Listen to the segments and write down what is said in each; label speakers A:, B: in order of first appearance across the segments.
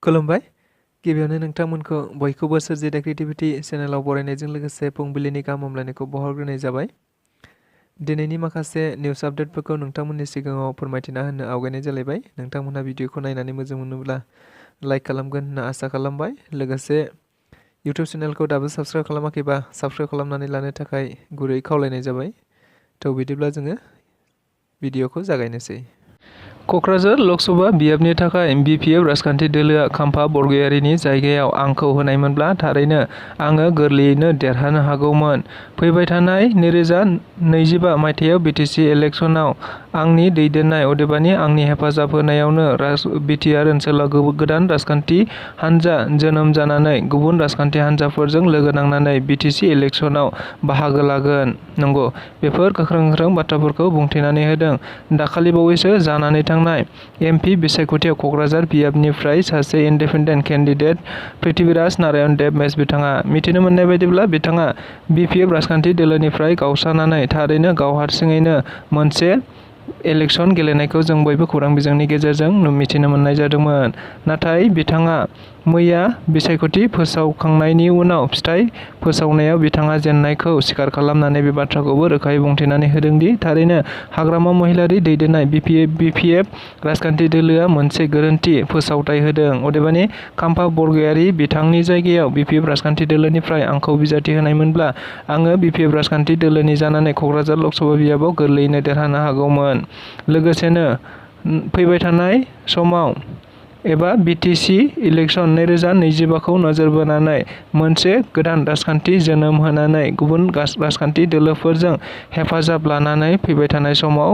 A: खुलुमबाय। गिबियावनो नोंथांमोनखौ बयखौबो सोरजिदा क्रिएटिभिटी चेनेलाव बरायनायजों लोगोसे फुंबिलिनि गाहाम हामलायनायखौ बावहरग्रोनाय जाबाय। दिनैनि माखासे निउस आपडेटफोरखौ नोंथांमोननि सिगाङाव फोरमायथिना होनो आवगायनाय जालायबाय। नोंथांमोनहा भिडिअखौ नायनानै मोजां मोनोब्ला लाइक खालामगोन होनना आसा खालामबाय। लोगोसे इउटिउब चेनेलखौ दाबो साबस्क्राइब खालामाखैबा साबस्क्राइब खालामनानै लानो थाखाय गुरै खावलायनाय जाबाय। थ' बिदिब्ला जोङो भिडिअखौ जागायनोसै। क'क्राझार लकसभा बियाबनि थाखाय बिपिएफ राजखान्थि दोलोआ खाम्फा बरगयारिनि जायगायाव आंखौ होनायमोनब्ला थारैनो आङो गोरलैयैनो देरहानो हागौमोन। फैबाय थानाय 2025 मायथाइयाव बिटिसि इलेक्सनाव आंनि दैदेननाय अदेबानि आंनि हेफाजाब होनायावनो बिटिआर ओनसोलाव गोदान राजखान्थि हान्जा जोनोम जानानै गुबुन राजखान्थि हान्जाफोरजों लोगो नांनानै बिटिसि इलेक्सनाव बाहागो लागोन। नंगौ, बेफोर गोख्रों बाथ्राफोरखौ बुंथिनानै होदों। दाखालिबावैसो जानानै थांनाय एमपि बिसायख'थियाव क'क्राझार बियाबनिफ्राय सासे इन्डिपेन्डेन्ट केन्डिडेट पृथ्वीराज नारायण देब मेस बिथाङा। मिथिनो मोननाय बायदिब्ला बिथाङा बिपिएफ राजखान्थि दोलोनिफ्राय गावस्रानानै थारैनो गाव हारसिङैनो मोनसे इलेक्सन गेलेनायखौ जों बयबो खौरां बिजोंनि गेजेरजों मिथिनो मोननाय जादोंमोन। नाथाय बिथाङा मैया बिसायख'थि फोसावखांनायनि उनाव फिथाइ फोसावनायाव बिथाङा जेननायखौ स्वीकार खालामनानै बे बाथ्राखौबो रोखायै बुंथिनानै होदों दि थारैनो हाग्रामा महिलारि दैदेननाय बिपिएफ राजखान्थि दोलोआ मोनसे गोरोन्थि फोसावथाय होदों। अदेबानि खाम्फा बरगयारि बिथांनि जायगायाव बिपिएफ राजखान्थि दोलोनिफ्राय आंखौ बिजाथि होनायमोनब्ला आङो बिपिएफ राजखान्थि दोलोनि जानानै क'क्राझार लकसभा बियाबाव गोरलैयैनो देरहानो हागौमोन। लोगोसेनो फैबाय थानाय समाव एबा बिटिसि इलेक्सन 2025 खौ नोजोर बोनानै मोनसे गोदान राजखान्थि जोनोम होनानै गुबुन राजखान्थि दोलोफोरजों हेफाजाब लानानै फैबाय थानाय समाव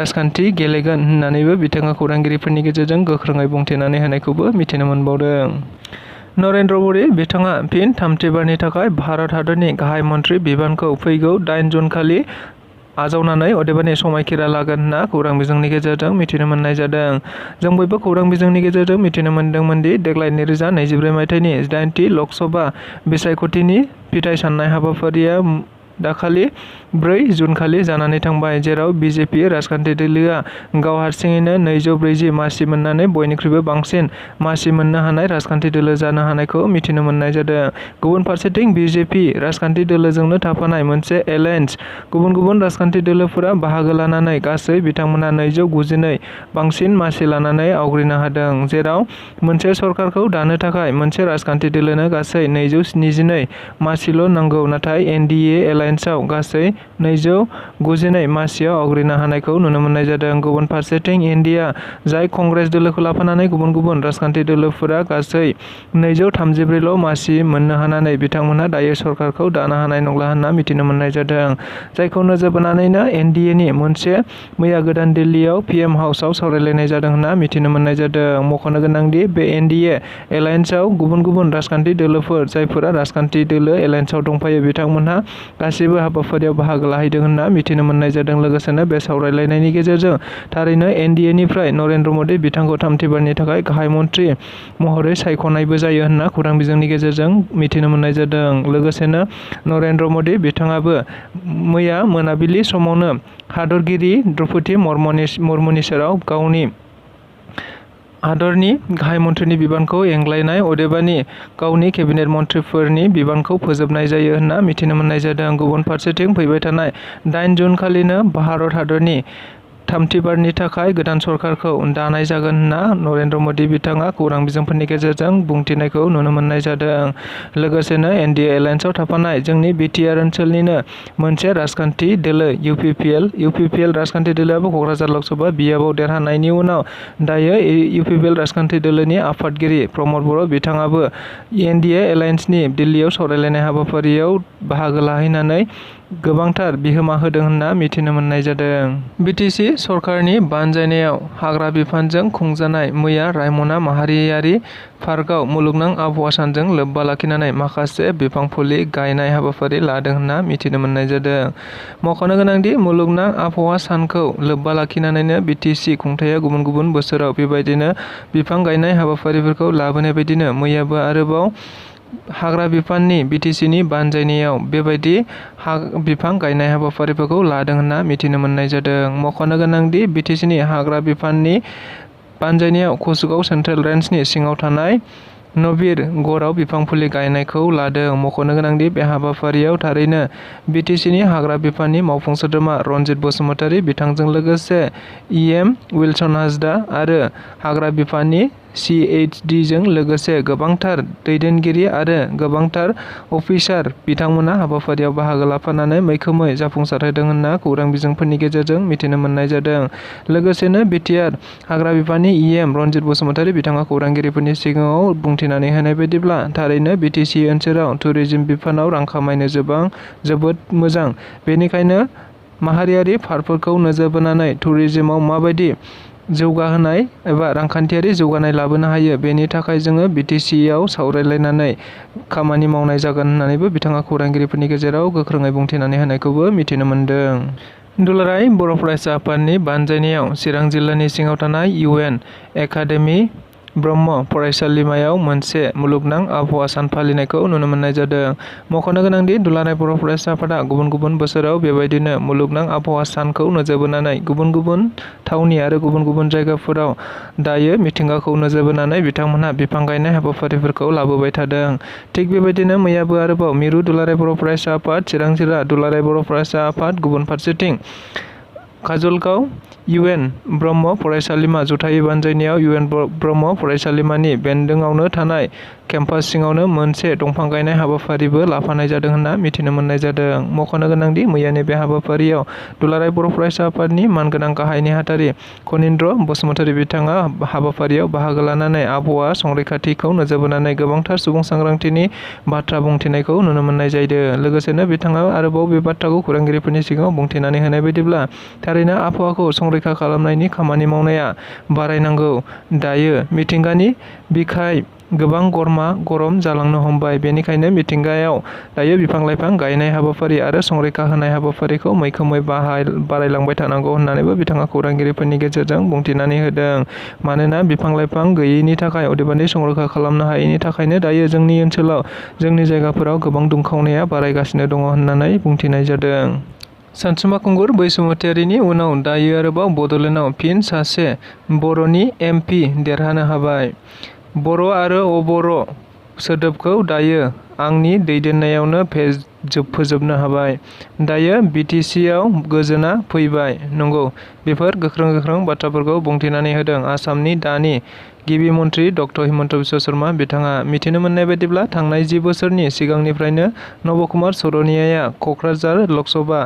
A: राजखान्थि गेलेगोन होननानैबो बिथाङा खौरांगिरिफोरनि गेजेरजों गोख्रोङै बुंथिनानै होनायखौबो मिथिनो मोनबावदों। नरेन्द्र मदि बिथाङा फिन थामथिबारनि थाखाय भारत हादरनि गाहाय मन्थ्रि बिबानखौ फैगौ 8 जुन खालि आजावनानै अदेबानि समायखिरा लागोन होनना खौरां बिजोंनि गेजेरजों मिथिनो मोननाय जादों। जों बयबो खौरां बिजोंनि गेजेरजों मिथिनो मोनदोंमोन दि देग्लाय 2024 मायथाइनि 8थि लकसभा बिसायख'थिनि फिथाइ साननाय हाबाफारिया दाखालि 4 जुन खालि जानानै थांबाय, जेराव बिजेपि राजखान्थि दोलोआ गाव हारसिङैनो 240 मासि मोननानै बयनिख्रुइबो बांसिन मासि मोननो हानाय राजखान्थि दोलो जानो हानायखौ मिथिनो मोननाय जादों। गुबुन फारसेथिं बिजेपि राजखान्थि दोलोजोंनो थाफानाय मोनसे एलायन्स गुबुन राजखान्थि दोलोफोरा बाहागो लानानै गासै बिथांमोनहा 292 बांसिन मासि लानानै आवग्रिनो हादों, जेराव मोनसे सरकारखौ दानो थाखाय मोनसे राजखान्थि दोलोनो गासै 272 मासिल' नांगौ, नाथाय एनडिए एलायन्सआव गासै 292 मासियाव आवग्रिनो हानायखौ नुनो मोननाय जादों। गुबुन फारसेथिं इन्डिया, जाय कंग्रेस दोलोखौ लाफानानै गुबुन राजखान्थि दोलोफोरा गासै 234ल' मासि मोननो हानानै बिथांमोनहा दायो सरकारखौ दानो हानाय नंला होनना मिथिनो मोननाय जादों। जायखौ नोजोर बोनानैनो एनडिएनि मोनसे मैया गोदान दिल्लीआव पिएम हाउसआव सावरायलायनाय जादों होनना मिथिनो मोननाय जादों। मख'नो गोनांदि बे एनडिए एलायन्सआव गुबुन राजखान्थि दोलोफोर जायफोरा राजखान्थि दोलो एलायन्सआव दंफायो बिथांमोनहा गासिबो हाबाफारियाव बाहागो लाहैदों होनना मिथिनो मोननाय जादों। लोगोसेनो बे सावरायलायनायनि गेजेरजों थारैनो एनडिएनिफ्राय नरेन्द्र मदि बिथांखौ थामथिबारनि थाखाय गाहाय मन्थ्रि महरै सायख'नायबो जायो होनना खौरां बिजोंनि गेजेरजों मिथिनो मोननाय जादों। लोगोसेनो नरेन्द्र मदि बिथाङाबो मैया मोनाबिलि समावनो हादरगिरि द्रौपदी मुर्मुनि सेराव गावनि हादरनि गाहाय मन्थ्रिनि बिबानखौ एंग्लायनाय अदेबानि गावनि केबिनेट मन्थ्रिफोरनि बिबानखौ फोजोबनाय जायो होनना मिथिनो मोननाय जादों। गुबुन फारसेथिं फैबाय थानाय 8 जुन खालिनो भारत हादरनि थामथिबारनि थाखाय गोदान सरकारखौ दानाय जागोन होनना नरेन्द्र मदि बिथाङा खौरां बिजोंफोरनि गेजेरजों बुंथिनायखौ नुनो मोननाय जादों। लोगोसेनो एनडिए एलायन्सआव थाफानाय जोंनि बिटिआर ओनसोलनिनो मोनसे राजखान्थि दोलो इउपिपिएल राजखान्थि दोलोआबो क'क्राझार लकसभा बियाबाव देरहानायनि उनाव दायो इउपिपिएल राजखान्थि दोलोनि आफादगिरि प्रमद बर' बिथाङाबो एनडिए एलायन्सनि दिल्लीआव सावरायलायनाय हाबाफारियाव बाहागो लाहैनानै गोबांथार बिहोमा होदों होनना मिथिनो मोननाय जादों। बिटिसि सरकारनि बानजायनायाव हाग्रा बिफानजों खुंजानाय मैया रायमना माहारियारि पार्कआव मुलुगनां आबहावा सानजों लोब्बा लाखिनानै माखासे बिफां फुलि गायनाय हाबाफारि लादों होनना मिथिनो मोननाय जादों। मख'नो गोनांदि मुलुगनां आबहावा सानखौ लोब्बा लाखिनानैनो बिटिसि खुंथायआ गुबुन बोसोराव बेबायदिनो बिफां गायनाय हाबाफारिफोरखौ लाबोनाय बायदिनो मैयाबो आरोबाव हाग्रा बिफाननि बिटिसिनि बानजायनायाव बेबायदि बिफां गायनाय हाबाफारिफोरखौ लादों होनना मिथिनो मोननाय जादों। मख'नो गोनांदि बिटिसिनि हाग्रा बिफाननि बानजायनायाव कसुगाव सेन्ट्रेल रेन्जनि सिङाव थानाय नबिर गड़आव बिफां फुलि गायनायखौ लादों। मख'नो गोनांदि बे हाबाफारियाव थारैनो बिटिसिनि हाग्रा बिफाननि मावफुं सोद्रोमा रनजित बसुमतारी, बिथांजों लोगोसे इएम विल्सन हाजदा आरो हाग्रा बिफाननि CHDजों लोगोसे गोबांथार दैदेनगिरि आरो गोबांथार अफिसार बिथांमोना हाबाफारियाव बाहागो लाफानानै मैखोमै जाफुंसार होदों होनना खौरां बिजोंफोरनि गेजेरजों मिथिनो मोननाय जादों। लोगोसेनो बिटिआर हाग्रा बिफाननि इएम रनजित बसुमतारी बिथाङा खौरांगिरिफोरनि सिगाङाव बुंथिनानै होनाय बायदिब्ला थारैनो बिटिसि ओनसोलाव टुरिज्म बिफानाव रां खामायनो जोबोद मोजां। बेनिखायनो माहारियारि पार्कफोरखौ नोजोर बोनानै टुरिज्मआव माबायदि जौगाहोनाय एबा रांखान्थियारि जौगानाय लाबोनो हायो, बेनि थाखाय जोङो बिटिसिआव सावरायलायनानै खामानि मावनाय जागोन होननानैबो बिथाङा खौरांगिरिफोरनि गेजेराव गोख्रोङै बुंथिनानै होनायखौबो मिथिनो मोन्दों। दुलाराय बर' फरायसा आफादनि बानजायनायाव चिरां जिल्लानि सिङाव थानाय UN एकाडेमि ब्रह्म फरायसालिमायाव मोनसे मुलुगनां आबहावा सान फालिनायखौ नुनो मोननाय जादों। मख'नो गोनांदि दुलाराय बर' फरायसा आफादा गुबुन गुबुन बोसोराव बेबायदिनो मुलुगनां आबहावा सानखौ नोजोर बोनानै गुबुन गुबुन थावनि आरो गुबुन गुबुन जायगाफोराव दायो मिथिंगाखौ नोजोर बोनानै बिथांमोनहा बिफां गायनाय हाबाफारिफोरखौ लाबोबाय थादों। थिग बेबायदिनो मैयाबो आरोबाव मिरु दुलाराय बर' फरायसा आफाद, चिरां जिल्ला दुलाराय बर' फरायसा आफाद, गुबुन फारसेथिं काजलगाव UN ब्रह्म फरायसालिमा जुथाइ बानजायनायाव UN ब्रह्म फरायसालिमानि बेन्दोङावनो थानाय केम्पास सिङावनो मोनसे दंफां गायनाय हाबाफारिबो लाफानाय जादों होनना मिथिनो मोननाय जादों। मख'नो गोनांदि मैयानि बे हाबाफारियाव दुलाराय बर' फरायसा आफादनि मानगोनां गाहाय नेहाथारि खनिन्द्र बसुमतारी बिथाङा हाबाफारियाव बाहागो लानानै आबहावा संरैखाथिखौ नोजोर बोनानै गोबांथार सुबुं सांग्रांथिनि बाथ्रा बुंथिनायखौ नुनो मोननाय जादों। लोगोसेनो बिथाङा आरोबाव बे बाथ्राखौ खौरांगिरिफोरनि सिगाङाव बुंथिनानै होनाय बायदिब्ला थारैनो आबहावाखौ संरैखा खालामनायनि खामानि मावनाया बारायनांगौ। दायो मिथिंगानि बिखाय गोबां गरम जालांनो हमबाय। बेनिखायनो मिथिंगायाव दायो बिफां लाइफां गायनाय हाबाफारि आरो संरैखा होनाय हाबाफारिखौ मैखोमै बारायलांबाय थानांगौ होननानैबो बिथाङा खौरांगिरिफोरनि गेजेरजों बुंथिनानै होदों। मानोना बिफां लाइफां गैयैनि थाखाय, अदेबानि संरैखा खालामनो हायैनि थाखायनो दायो जोंनि ओनसोलाव, जोंनि जायगाफोराव गोबां दुंखावनाया बारायगासिनो दङ होननानै बुंथिनाय जादों। सानसुमा खुंगुर बैसुमुतियारिनि उनाव दायो आरोबाव बड'लेण्डआव फिन सासे बर'नि MP देरहानो हाबाय। बर' आरो अबर' सोदोबखौ दायो आंनि दैदेननायावनो फोजोबनो हाबाय। दायो BTCआव गोजोना फैबाय। नंगौ, बेफोर गोख्रों बाथ्राफोरखौ बुंथिनानै होदों आसामनि दानि गिबि मन्थ्रि डक्टर हिमन्त बिश्व शर्मा बिथाङा। मिथिनो मोननाय बायदिब्ला थांनाय 10 बोसोरनि सिगांनिफ्रायनो नब कुमार सर'नियाया क'क्राझार लकसभा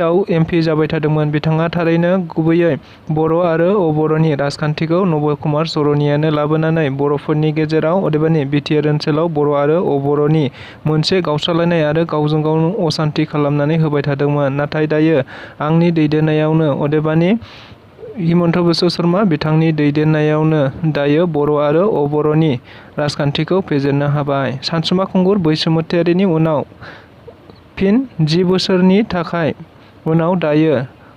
A: आव MP जाबाय थादोंमोन। बिथाङा थारैनो गुबैयै बर' आरो अबर'नि राजखान्थिखौ नब कुमार सर'नियानो लाबोनानै बर'फोरनि गेजेराव, अदेबानि BTR ओनसोलाव बर' आरो अबर'नि मोनसे गावस्रालायनाय आरो गावजों गाव असान्ति खालामनानै होबाय थादोंमोन। नाथाय दायो आंनि दैदेननायावनो, अदेबानि हिमन्त बिश्व शर्मा बिथांनि दैदेननायावनो दायो बर' आरो अबर'नि राजखान्थिखौ फेजेननो हाबाय। सानसुमा खुंगुर बैसुमुतियारिनि उनाव फिन 10 बोसोरनि थाखाय उनाव दायो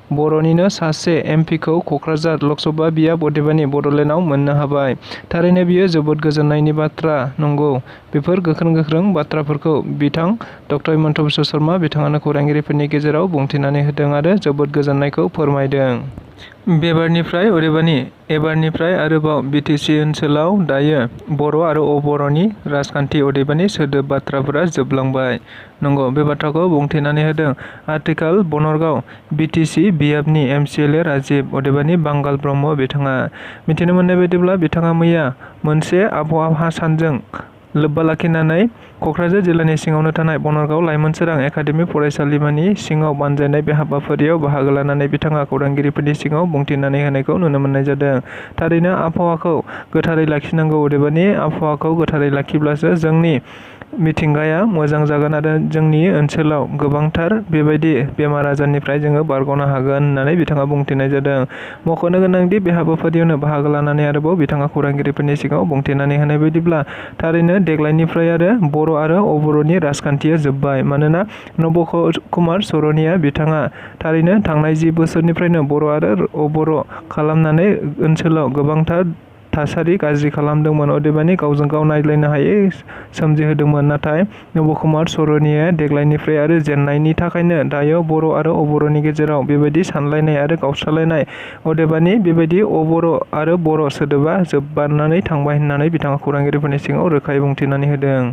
A: बर'निनो सासे MPखौ क'क्राझार लकसभा बियाब, अदेबानि बड'लेण्डआव मोननो हाबाय। थारैनो बियो जोबोद गोजोननायनि बाथ्रा। नंगौ, बेफोर गोख्रों बाथ्राफोरखौ बिथां डक्टर हिमन्त बिश्व शर्मा बिथाङानो खौरांगिरिफोरनि गेजेराव बुंथिनानै होदों आरो जोबोद गोजोननायखौ फोरमायदों। एबारनिफ्राय आरोबाव BTC ओनसोलाव दायो बर' आरो अबर'नि राजखान्थि, अदेबानि सोदोब बाथ्राफोरा जोबलांबाय। नंगौ, बे बाथ्राखौ बुंथिनानै होदों आथिखाल बनरगाव BTC बियाबनि MCLA राजिब, अदेबानि बांगाल ब्रह्म बिथाङा। मिथिनो मोननाय बायदिब्ला बिथाङा मैया मोनसे आबहावा सानजों लोब्बा लाखिनानै क'क्राझार जिल्लानि सिङावनो थानाय बनरगाव लाइमोन सोरां एकाडेमि फरायसालिमानि सिङाव बानजायनाय बे हाबाफारियाव बाहागो लानानै बिथाङा खौरांगिरिफोरनि सिगाङाव बुंथिनानै होनायखौ नुनो मोननाय जादों। थारैनो आबहावाखौ गोथारै लाखिनांगौ, अदेबानि आबहावाखौ गोथारै लाखिब्लासो जोंनि मिथिंगाया मोजां जागोन आरो जोंनि ओनसोलाव गोबांथार बेबायदि बेमार आजारनिफ्राय जोङो बारग'नो हागोन होननानै बिथाङा बुंथिनाय जादों। मख'नो गोनांदि बे हाबाफारियावनो बाहागो लानानै आरोबाव बिथाङा खौरांगिरिफोरनि सिगाङाव बुंथिनानै होनाय बायदिब्ला थारैनो देग्लायनिफ्राय आरो बर' आरो अबर'नि राजखान्थिया जोबबाय। मानोना नब कुमार सर'निया बिथाङा थारैनो थांनाय 10 बोसोरनिफ्रायनो बर' आरो अबर' खालामनानै ओनसोलाव गोबांथार थासारि गाज्रि खालामदोंमोन, अदेबानि गावजों गाव नायलायनो हायै सोमजिहोदोंमोन। नाथाय नबकुमार सर'नीया देग्लायनिफ्राय आरो जेननायनि थाखायनो दायो बर' आरो अबर'नि गेजेराव बेबायदि सानलायनाय आरो गावस्रालायनाय, अदेबानि बेबायदि अबर' आरो बर' सोदोबा जोबनानै थांबाय होननानै बिथाङा खौरांगिरिफोरनि सिगाङाव रोखायै बुंथिनानै होदों।